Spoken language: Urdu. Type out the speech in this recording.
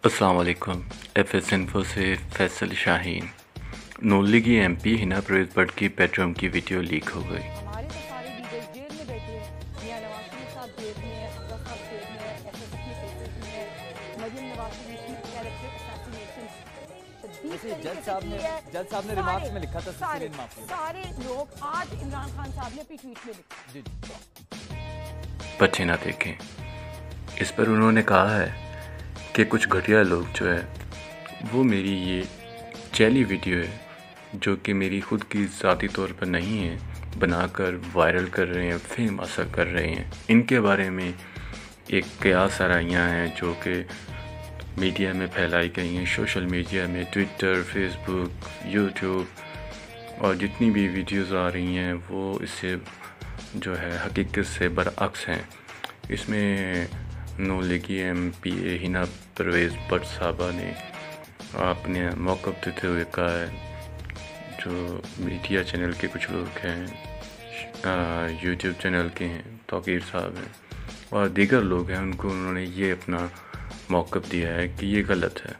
السلام علیکم۔ ایف ایس انفو سے فیصل شاہین۔ نون لیگی ایم پی ہنا پرویز بٹ کی بیڈ روم کی ویڈیو لیک ہو گئی۔ ہمارے تو سارے لیڈر جیل میں بیٹھے ہیں، میاں نواز شریف صاحب جیل میں ہیں، حمزہ صاحب جیل میں ہیں، ایس ایس کی کیسز میں ہے، مریم نواز شریف کی کریکٹر ایساسینیشن جج صاحب نے ریمارکس میں لکھا تھا سارے لوگ آج عمران خان صاحب نے اپنی ٹویٹ میں لکھا بچے نہ دیکھیں، اس پر انہوں نے کہا ہے کہ کچھ گھٹیا لوگ جو ہے وہ میری یہ چیلی ویڈیو ہے جو کہ میری خود کی ذاتی طور پر نہیں ہے بنا کر وائرل کر رہے ہیں، فیم اثر کر رہے ہیں۔ ان کے بارے میں ایک قیاس آرائیاں ہیں جو کہ میڈیا میں پھیلائی گئی ہیں، سوشل میڈیا میں، ٹویٹر، فیس بک، یوٹیوب، اور جتنی بھی ویڈیوز آ رہی ہیں وہ اس سے جو ہے حقیقت سے برعکس ہیں۔ اس میں نون لیگی ایم پی اے ہنا پرویز بٹ صاحبہ نے اپنے موقف دیتے ہوئے کہا ہے، جو میڈیا چینل کے کچھ لوگ ہیں، یوٹیوب چینل کے ہیں، توقیر صاحب ہیں اور دیگر لوگ ہیں، ان کو انہوں نے یہ اپنا موقف دیا ہے کہ یہ غلط ہے۔